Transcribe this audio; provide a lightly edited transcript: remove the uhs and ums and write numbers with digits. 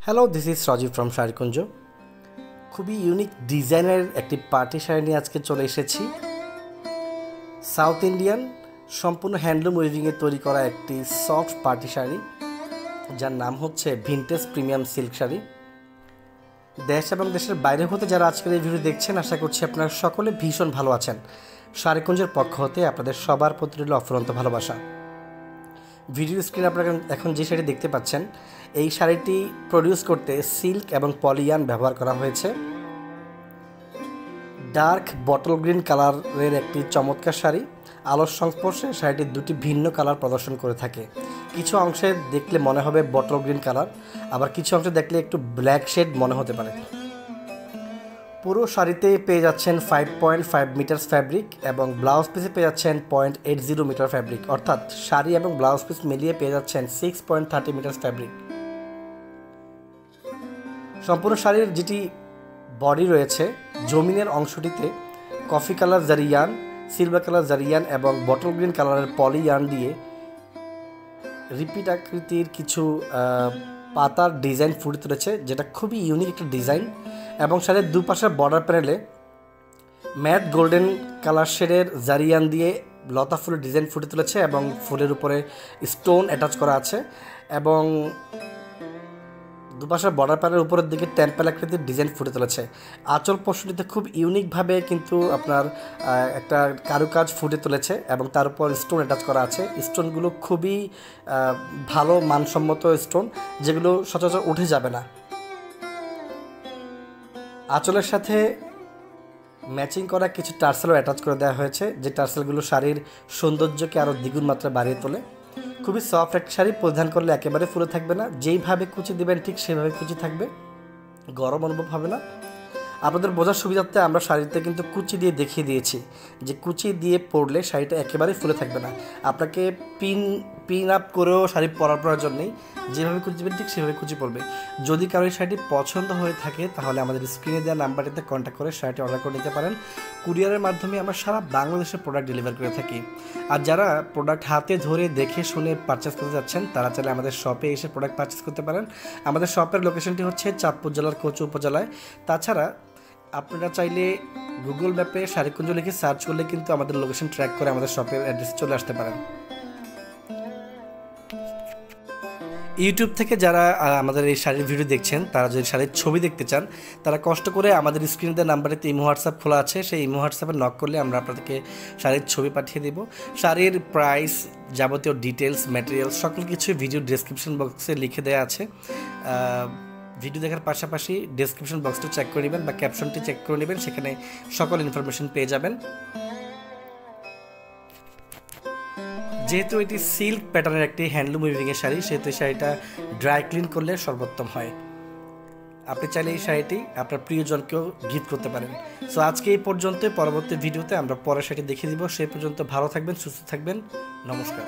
Hello, this is Rajib from Sharikunj. খুবই unique ডিজাইনের একটি পার্টি শাড়ি নিয়ে আজকে চলে এসেছি। সাউথ ইন্ডিয়ান সম্পূর্ণ হ্যান্ডলুম উইভিংয়ে তৈরি করা একটি সফট পার্টি শাড়ি, যার নাম হচ্ছে ভিনটেজ প্রিমিয়াম সিল্ক শাড়ি। দেশ এবং দেশের বাইরে হতে যারা আজকের এই ভিডিও দেখছেন, আশা করছি আপনারা সকলে ভীষণ ভালো আছেন। শাড়িকুঞ্জের পক্ষ হতে আপনাদের সবার প্রতি রইল অফুরন্ত ভালোবাসা। ভিডিও স্ক্রিনে আপনারা এখন যে শাড়ি দেখতে পাচ্ছেন, এই শাড়িটি প্রডিউস করতে সিল্ক এবং পলিয়ান ব্যবহার করা হয়েছে। ডার্ক বটল গ্রিন কালারের একটি চমৎকার শাড়ি। আলোর সংস্পর্শে শাড়িটি দুটি ভিন্ন কালার প্রদর্শন করে থাকে। কিছু অংশে দেখলে মনে হবে বটল গ্রিন কালার, আবার কিছু অংশে দেখলে একটু ব্ল্যাক শেড মনে হতে পারে। পুরো শাড়িতে পেয়ে যাচ্ছেন 5.5 মিটার ফ্যাব্রিক এবং ব্লাউজ পিসে পেয়ে যাচ্ছেন 0.80 মিটার ফ্যাব্রিক, অর্থাৎ শাড়ি এবং ব্লাউজ পিস মিলিয়ে পেয়ে যাচ্ছেন 6.30 মিটার ফ্যাব্রিক। সম্পূর্ণ শাড়ির যেটি বডি রয়েছে, জমিনের অংশটিতে কফি কালার জারিয়ান, সিলভার কালার জারিয়ান এবং বটল গ্রিন কালারের পলিয়ান দিয়ে রিপিট আকৃতির কিছু পাতার ডিজাইন ফুটে তুলেছে, যেটা খুবই ইউনিক একটা ডিজাইন। এবং শাড়ির দুপাশের বর্ডার প্যানেলে ম্যাট গোল্ডেন কালার শেডের জারিয়ান দিয়ে লতা ফুলের ডিজাইন ফুটে তুলেছে এবং ফুলের উপরে স্টোন অ্যাটাচ করা আছে। এবং দুপাশের বর্ডার প্যানেলের উপরের দিকে টেম্পল আকৃতির ডিজাইন ফুটে তুলেছে। আঁচল পোর্শনটিতে খুব ইউনিকভাবে কিন্তু আপনার একটা কারুকাজ ফুটে তুলেছে এবং তার উপর স্টোন অ্যাটাচ করা আছে। স্টোনগুলো খুবই ভালো মানসম্মত স্টোন, যেগুলো সচরাচর উঠে যাবে না। আঁচলের সাথে ম্যাচিং করা কিছু টার্সেলও অ্যাটাচ করে দেওয়া হয়েছে, যে টার্সেলগুলো শাড়ির সৌন্দর্যকে আরও দ্বিগুণ মাত্রা বাড়িয়ে তোলে। খুবই সফট একটা শাড়ি, পরিধান করলে একেবারে ফুলে থাকবে না। যেইভাবে কুচি দেবেন ঠিক সেভাবে কুচি থাকবে, গরম অনুভব হবে না। আপনাদের বোঝার সুবিধার্থে আমরা শাড়িতে কিন্তু কুচি দিয়ে দেখিয়ে দিয়েছি যে কুচি দিয়ে পরলে শাড়িটা একেবারেই ফুলে থাকবে না। আপনাকে পিন আপ করেও শাড়ি পরার প্রয়োজন নেই, যেভাবে কুচি দেবেন ঠিক সেভাবে কুচি পড়বে। যদি কারো এই শাড়িটি পছন্দ হয়ে থাকে, তাহলে আমাদের স্ক্রিনে দেওয়া নাম্বারটিতে কন্ট্যাক্ট করে শাড়িটি অর্ডার করে নিতে পারেন। কুরিয়ারের মাধ্যমে আমরা সারা বাংলাদেশে প্রোডাক্ট ডেলিভার করে থাকি। আর যারা প্রোডাক্ট হাতে ধরে দেখে শুনে পারচেস করতে যাচ্ছেন, তারা চাইলে আমাদের শপে এসে প্রোডাক্ট পারচেস করতে পারেন। আমাদের শপের লোকেশনটি হচ্ছে চাঁদপুর জেলার কচু উপজেলায়। তাছাড়া আপনারা চাইলে গুগল ম্যাপে শাড়িকুঞ্জ লিখে সার্চ করলে কিন্তু আমাদের লোকেশন ট্র্যাক করে আমাদের শপের অ্যাড্রেসে চলে আসতে পারেন। ইউটিউব থেকে যারা আমাদের এই শাড়ির ভিডিও দেখছেন, তারা যদি শাড়ির ছবি দেখতে চান, তারা কষ্ট করে আমাদের স্ক্রিনে দেওয়া নাম্বারেতে ইমো হোয়াটসঅ্যাপ খোলা আছে, সেই ইমো হোয়াটসঅ্যাপে নক করলে আমরা আপনাদেরকে শাড়ির ছবি পাঠিয়ে দেব। শাড়ির প্রাইস, যাবতীয় ডিটেলস, ম্যাটেরিয়ালস সকল কিছু ভিডিও ডেসক্রিপশন বক্সে লিখে দেওয়া আছে। ভিডিও দেখার পাশাপাশি ডেসক্রিপশন বক্সটা চেক করে নেবেন বা ক্যাপশনটি চেক করে নেবেন, সেখানে সকল ইনফরমেশন পেয়ে যাবেন। যেহেতু এটি সিল্ক প্যাটার্নের একটি হ্যান্ডলুম উইভিংয়ের শাড়ি, সেহেতু এই শাড়িটা ড্রাই ক্লিন করলে সর্বোত্তম হয়। আপনি চাইলে এই শাড়িটি আপনার প্রিয়জনকেও গিফট করতে পারেন। সো আজকে এই পর্যন্ত, পরবর্তী ভিডিওতে আমরা পরের শাড়িটি দেখিয়ে দিব। সেই পর্যন্ত ভালো থাকবেন, সুস্থ থাকবেন, নমস্কার।